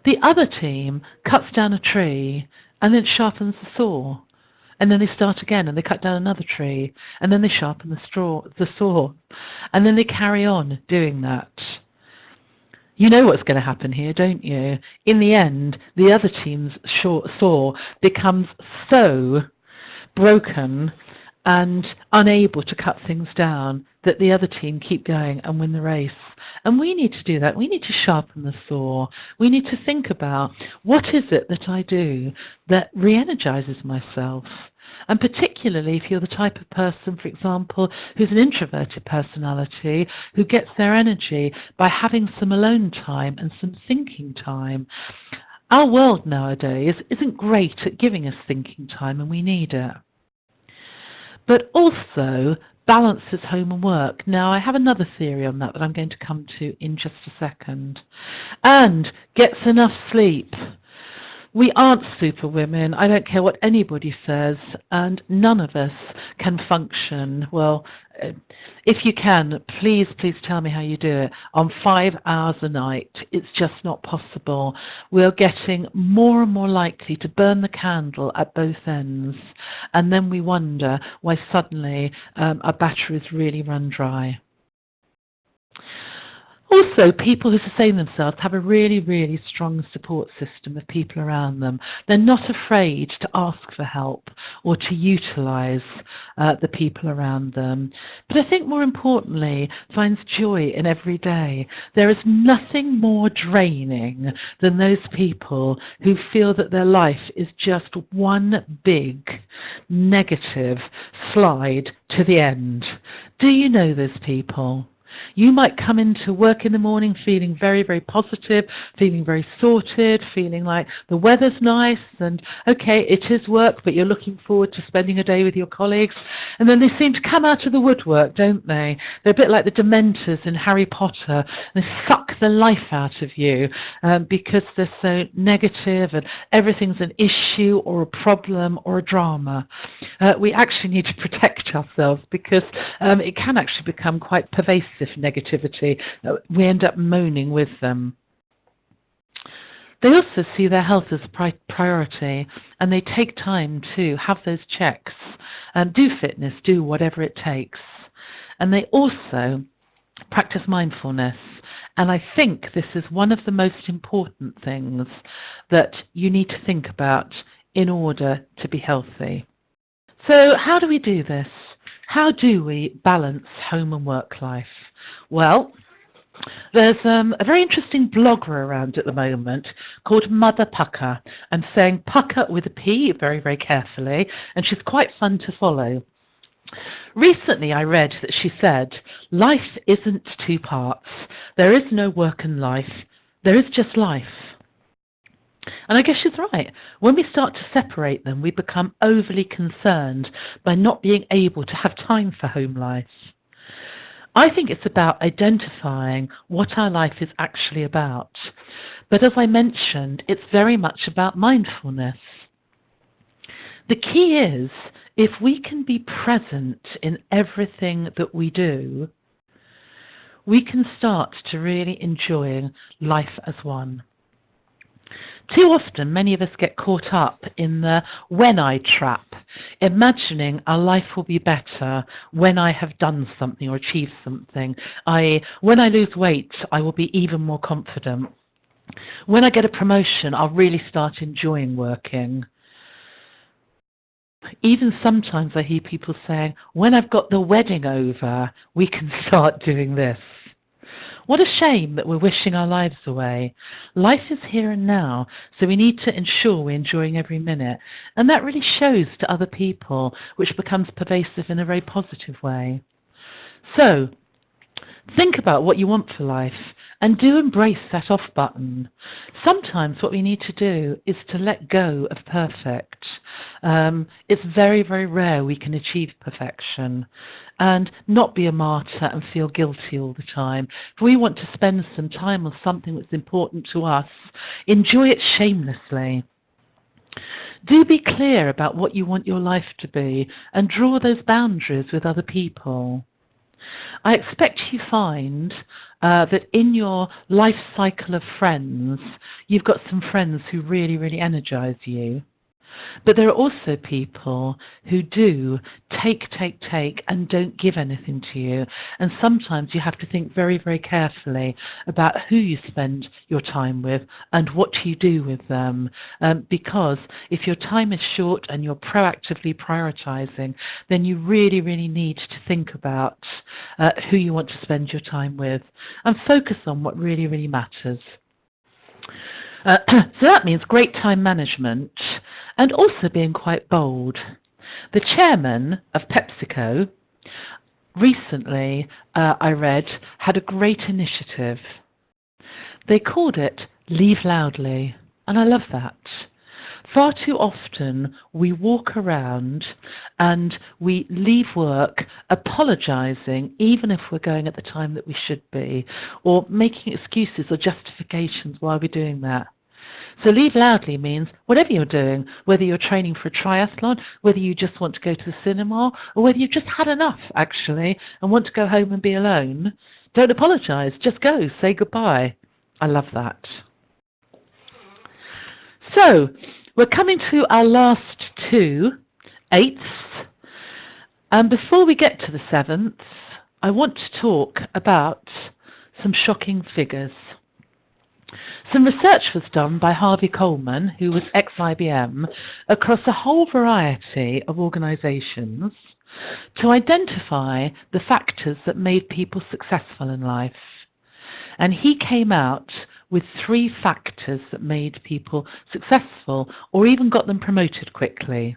The other team cuts down a tree and then sharpens the saw. And then they start again and they cut down another tree and then they sharpen the saw. And then they carry on doing that. You know what's going to happen here, don't you? In the end, the other team's saw becomes so broken and unable to cut things down that the other team keep going and win the race. And we need to do that. We need to sharpen the saw. We need to think about, what is it that I do that re-energizes myself? And particularly if you're the type of person, for example, who's an introverted personality, who gets their energy by having some alone time and some thinking time. Our world nowadays isn't great at giving us thinking time, and we need it. But also balances home and work. Now, I have another theory on that I'm going to come to in just a second. And gets enough sleep. We aren't superwomen. I don't care what anybody says, and none of us can function. Well, if you can, please tell me how you do it. On 5 hours a night, it's just not possible. We're getting more and more likely to burn the candle at both ends, and then we wonder why suddenly our batteries really run dry. Also, people who sustain themselves have a really, really strong support system of people around them. They're not afraid to ask for help or to utilise the people around them. But I think more importantly, finds joy in every day. There is nothing more draining than those people who feel that their life is just one big negative slide to the end. Do you know those people? You might come into work in the morning feeling very, very positive, feeling very sorted, feeling like the weather's nice and, okay, it is work, but you're looking forward to spending a day with your colleagues. And then they seem to come out of the woodwork, don't they? They're a bit like the Dementors in Harry Potter. They suck the life out of you because they're so negative and everything's an issue or a problem or a drama. We actually need to protect ourselves because it can actually become quite pervasive negativity. We end up moaning with them. They also see their health as a priority, and they take time to have those checks and do fitness, do whatever it takes. And they also practice mindfulness. And I think this is one of the most important things that you need to think about in order to be healthy. So how do we do this? How do we balance home and work life? Well, there's a very interesting blogger around at the moment called Mother Pucker. I'm saying Pucker with a P very, very carefully, and she's quite fun to follow. Recently I read that she said, life isn't two parts. There is no work and life. There is just life. And I guess she's right. When we start to separate them, we become overly concerned by not being able to have time for home life. I think it's about identifying what our life is actually about. But as I mentioned, it's very much about mindfulness. The key is, if we can be present in everything that we do, we can start to really enjoy life as one. Too often, many of us get caught up in the when I trap, imagining our life will be better when I have done something or achieved something. When I lose weight, I will be even more confident. When I get a promotion, I'll really start enjoying working. Even sometimes I hear people saying, when I've got the wedding over, we can start doing this. What a shame that we're wishing our lives away. Life is here and now, so we need to ensure we're enjoying every minute. And that really shows to other people, which becomes pervasive in a very positive way. So, think about what you want for life And do embrace that off button. Sometimes what we need to do is to let go of perfect. It's very, very rare we can achieve perfection and not be a martyr and feel guilty all the time. If we want to spend some time on something that's important to us, enjoy it shamelessly. Do be clear about what you want your life to be and draw those boundaries with other people. I expect you find that in your life cycle of friends, you've got some friends who really, really energize you. But there are also people who do take, and don't give anything to you. And sometimes you have to think very, very carefully about who you spend your time with and what you do with them. Because if your time is short and you're proactively prioritizing, then you really, really need to think about who you want to spend your time with and focus on what really, really matters. So that means great time management and also being quite bold. The chairman of PepsiCo recently, I read, had a great initiative. They called it Leave Loudly, and I love that. Far too often we walk around and we leave work apologising, even if we're going at the time that we should be, or making excuses or justifications why we're doing that. So leave loudly means whatever you're doing, whether you're training for a triathlon, whether you just want to go to the cinema, or whether you've just had enough, actually, and want to go home and be alone, don't apologise. Just go. Say goodbye. I love that. So we're coming to our last two, eighths. And before we get to the sevenths, I want to talk about some shocking figures. Some research was done by Harvey Coleman, who was ex-IBM, across a whole variety of organisations to identify the factors that made people successful in life. And he came out with 3 factors that made people successful or even got them promoted quickly.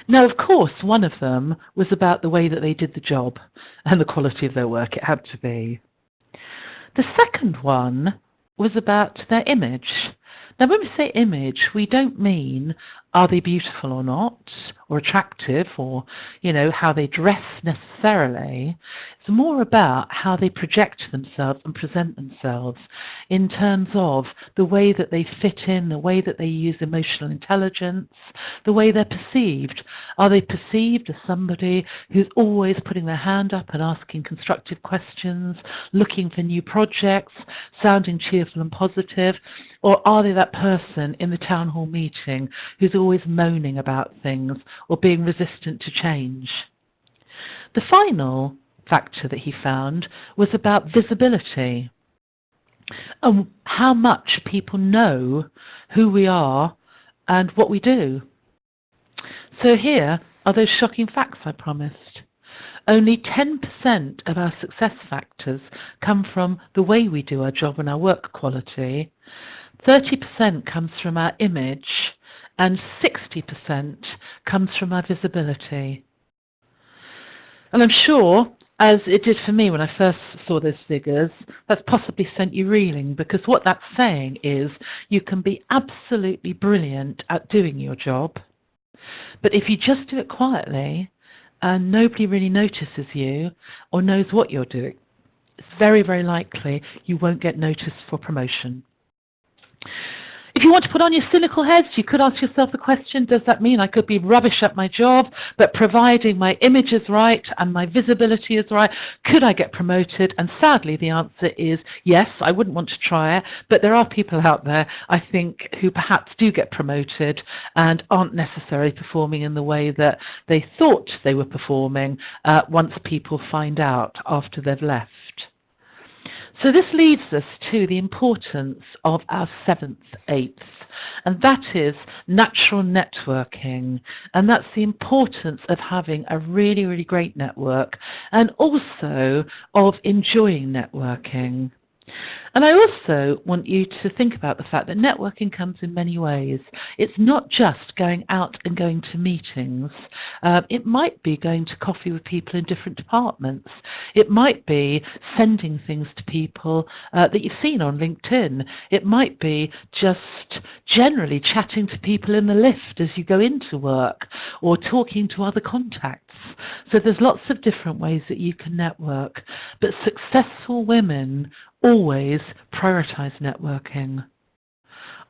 Now, of course, one of them was about the way that they did the job and the quality of their work. It had to be. The second one was about their image. Now, when we say image, we don't mean are they beautiful or not, or attractive, or, how they dress necessarily. It's more about how they project themselves and present themselves in terms of the way that they fit in, the way that they use emotional intelligence, the way they're perceived. Are they perceived as somebody who's always putting their hand up and asking constructive questions, looking for new projects, sounding cheerful and positive? Or are they that person in the town hall meeting who's always moaning about things or being resistant to change? The final factor that he found was about visibility and how much people know who we are and what we do. So here are those shocking facts I promised. Only 10% of our success factors come from the way we do our job and our work quality. 30% comes from our image, and 60% comes from our visibility. And I'm sure, as it did for me when I first saw those figures, that's possibly sent you reeling, because what that's saying is you can be absolutely brilliant at doing your job, but if you just do it quietly and nobody really notices you or knows what you're doing, it's very, very likely you won't get noticed for promotion. If you want to put on your cynical heads, you could ask yourself the question, does that mean I could be rubbish at my job, but providing my image is right and my visibility is right, could I get promoted? And sadly, the answer is yes, I wouldn't want to try it, but there are people out there, I think, who perhaps do get promoted and aren't necessarily performing in the way that they thought they were performing once people find out after they've left. So this leads us to the importance of our 7th eighth, and that is natural networking. And that's the importance of having a really, really great network and also of enjoying networking. And I also want you to think about the fact that networking comes in many ways. It's not just going out and going to meetings. It might be going to coffee with people in different departments. It might be sending things to people that you've seen on LinkedIn. It might be just generally chatting to people in the lift as you go into work or talking to other contacts. So there's lots of different ways that you can network. But successful women always prioritize networking.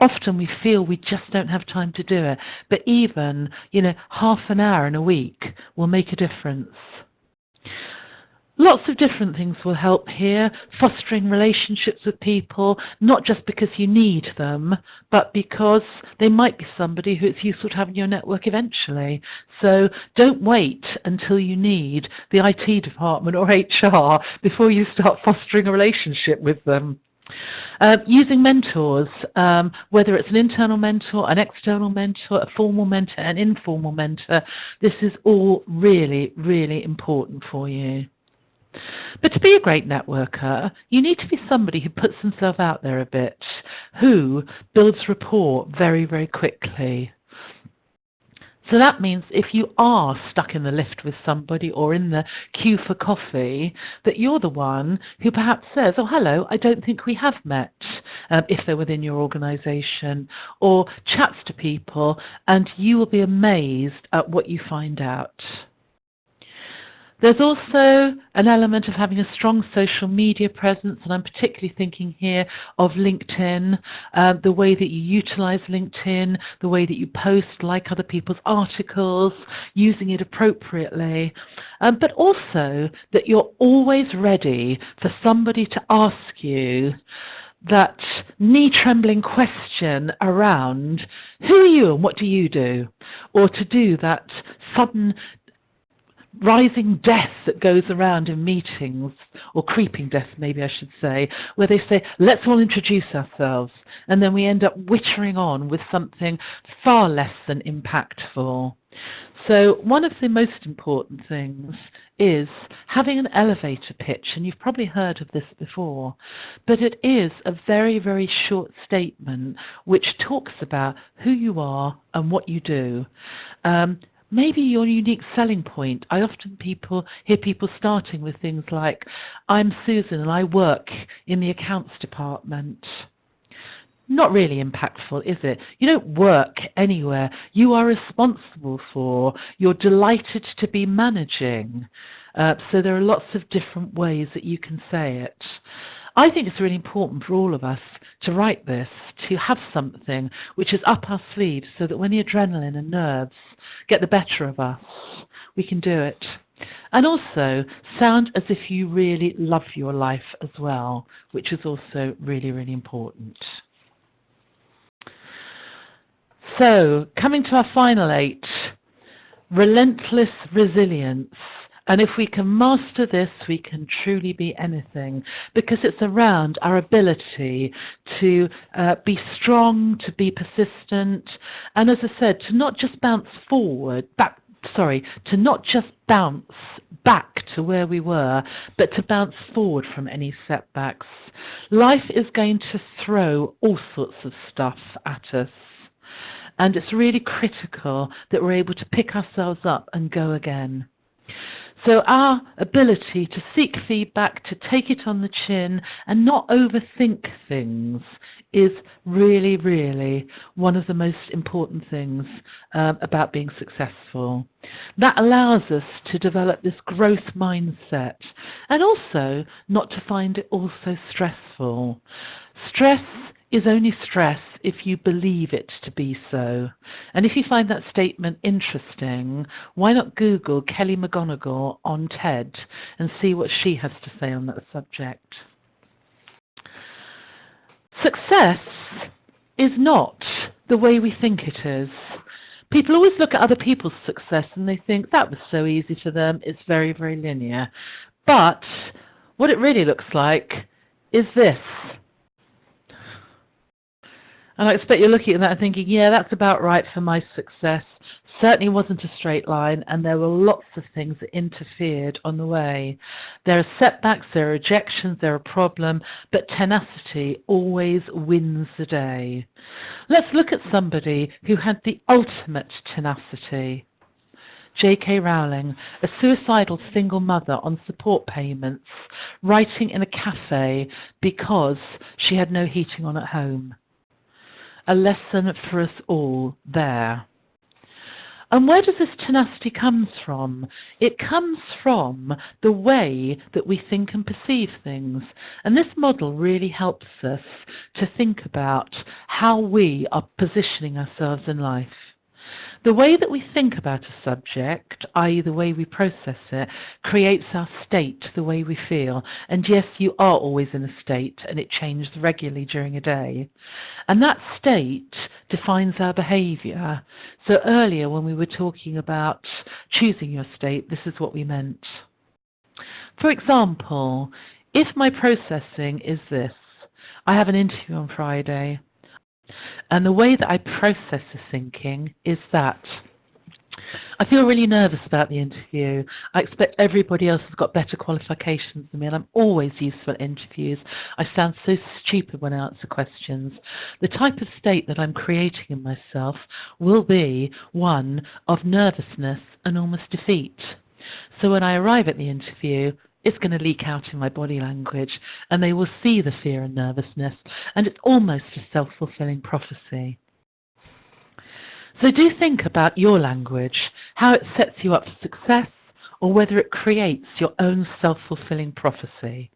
Often we feel we just don't have time to do it, but even, half an hour in a week will make a difference. Lots of different things will help here, fostering relationships with people, not just because you need them, but because they might be somebody who it's useful to have in your network eventually. So don't wait until you need the IT department or HR before you start fostering a relationship with them. Using mentors, whether it's an internal mentor, an external mentor, a formal mentor, an informal mentor, this is all really, really important for you. But to be a great networker, you need to be somebody who puts himself out there a bit, who builds rapport very, very quickly. So that means if you are stuck in the lift with somebody or in the queue for coffee, that you're the one who perhaps says, oh, hello, I don't think we have met, if they're within your organisation, or chats to people, and you will be amazed at what you find out. There's also an element of having a strong social media presence, and I'm particularly thinking here of LinkedIn, the way that you utilize LinkedIn, the way that you post, like other people's articles, using it appropriately, but also that you're always ready for somebody to ask you that knee-trembling question around who are you and what do you do, or to do that sudden rising death that goes around in meetings, or creeping death maybe I should say, where they say, let's all introduce ourselves, and then we end up wittering on with something far less than impactful. So one of the most important things is having an elevator pitch, and you've probably heard of this before, but it is a very, very short statement which talks about who you are and what you do. Maybe your unique selling point. I often hear people starting with things like, I'm Susan and I work in the accounts department. Not really impactful, is it? You don't work anywhere. You are responsible for. You're delighted to be managing. So there are lots of different ways that you can say it. I think it's really important for all of us to write this, to have something which is up our sleeves so that when the adrenaline and nerves get the better of us, we can do it. And also sound as if you really love your life as well, which is also really, really important. So, coming to our final 8, relentless resilience. And if we can master this, we can truly be anything, because it's around our ability to be strong, to be persistent, and as I said, to not just bounce back to where we were, but to bounce forward from any setbacks. Life is going to throw all sorts of stuff at us, and it's really critical that we're able to pick ourselves up and go again. So our ability to seek feedback, to take it on the chin and not overthink things is really, really one of the most important things about being successful. That allows us to develop this growth mindset and also not to find it all so stressful. Stress is only stress if you believe it to be so. And if you find that statement interesting, why not Google Kelly McGonigal on TED and see what she has to say on that subject. Success is not the way we think it is. People always look at other people's success and they think that was so easy for them, it's very, very linear. But what it really looks like is this. And I expect you're looking at that and thinking, yeah, that's about right for my success. certainly wasn't a straight line, and there were lots of things that interfered on the way. There are setbacks, there are rejections, there are problems, but tenacity always wins the day. Let's look at somebody who had the ultimate tenacity. J.K. Rowling, a suicidal single mother on support payments, writing in a cafe because she had no heating on at home. A lesson for us all there. And where does this tenacity come from? It comes from the way that we think and perceive things. And this model really helps us to think about how we are positioning ourselves in life. The way that we think about a subject, i.e. the way we process it, creates our state, the way we feel. And yes, you are always in a state, and it changes regularly during a day. And that state defines our behaviour. So earlier when we were talking about choosing your state, this is what we meant. For example, if my processing is this, I have an interview on Friday, and the way that I process the thinking is that I feel really nervous about the interview. I expect everybody else has got better qualifications than me, and I'm always useful at interviews. I sound so stupid when I answer questions. The type of state that I'm creating in myself will be one of nervousness and almost defeat. So when I arrive at the interview, it's going to leak out in my body language, and they will see the fear and nervousness, and it's almost a self-fulfilling prophecy. So do think about your language, how it sets you up for success, or whether it creates your own self-fulfilling prophecy.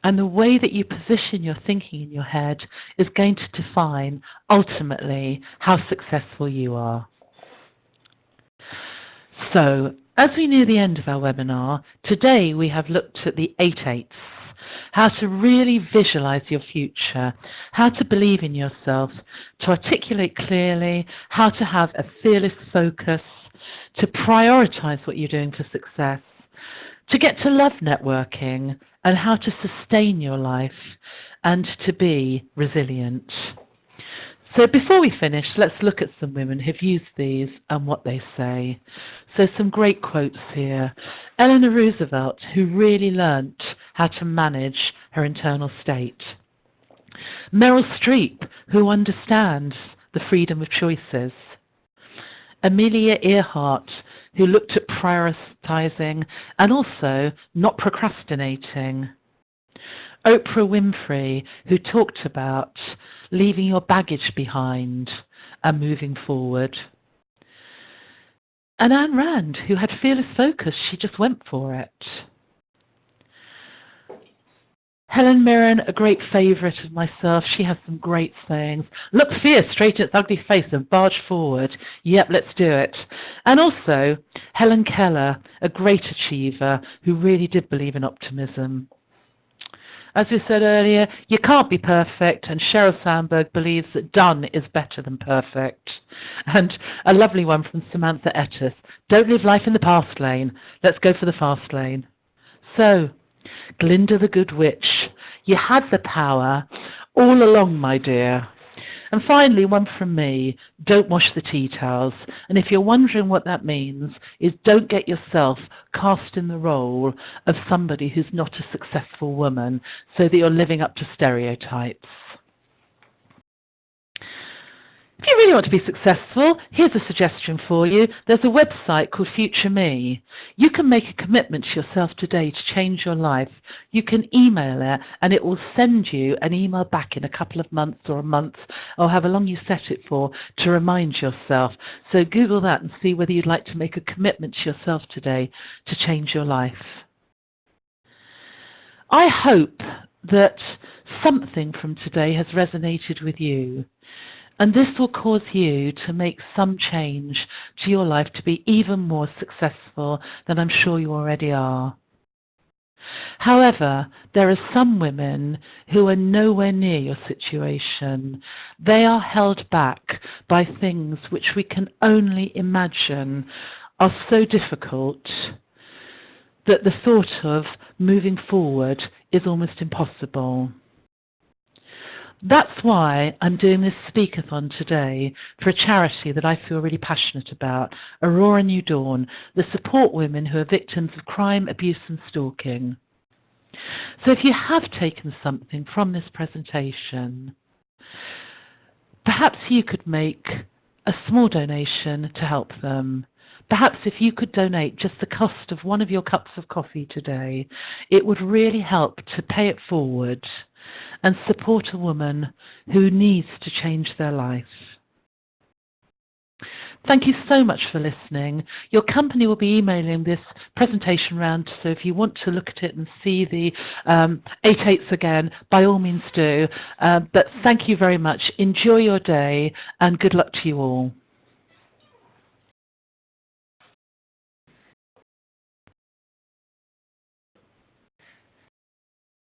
And the way that you position your thinking in your head is going to define, ultimately, how successful you are. So, as we near the end of our webinar, today we have looked at the 8 8s, how to really visualize your future, how to believe in yourself, to articulate clearly, how to have a fearless focus, to prioritize what you're doing for success, to get to love networking, and how to sustain your life, and to be resilient. So before we finish, let's look at some women who've used these and what they say. So some great quotes here. Eleanor Roosevelt, who really learnt how to manage her internal state. Meryl Streep, who understands the freedom of choices. Amelia Earhart, who looked at prioritizing and also not procrastinating. Oprah Winfrey, who talked about leaving your baggage behind and moving forward. And Ayn Rand, who had fearless focus, she just went for it. Helen Mirren, a great favourite of myself, she has some great sayings. Look fear straight at its ugly face and barge forward. Yep, let's do it. And also, Helen Keller, a great achiever who really did believe in optimism. As we said earlier, you can't be perfect, and Sheryl Sandberg believes that done is better than perfect. And a lovely one from Samantha Ettus, don't live life in the past lane, let's go for the fast lane. So, Glinda the Good Witch, you had the power all along, my dear. And finally, one from me, don't wash the tea towels. And if you're wondering what that means, is don't get yourself cast in the role of somebody who's not a successful woman so that you're living up to stereotypes. If you really want to be successful, here's a suggestion for you. There's a website called Future Me. You can make a commitment to yourself today to change your life. You can email it, and it will send you an email back in a couple of months or a month, or however long you set it for, to remind yourself. So Google that and see whether you'd like to make a commitment to yourself today to change your life. I hope that something from today has resonated with you. And this will cause you to make some change to your life to be even more successful than I'm sure you already are. However, there are some women who are nowhere near your situation. They are held back by things which we can only imagine are so difficult that the thought of moving forward is almost impossible. That's why I'm doing this speakathon today for a charity that I feel really passionate about, Aurora New Dawn, that support women who are victims of crime, abuse and stalking. So if you have taken something from this presentation, perhaps you could make a small donation to help them. Perhaps if you could donate just the cost of one of your cups of coffee today, it would really help to pay it forward and support a woman who needs to change their life. Thank you so much for listening. Your company will be emailing this presentation round, so if you want to look at it and see the 8/8s again, by all means do. But thank you very much. Enjoy your day and good luck to you all.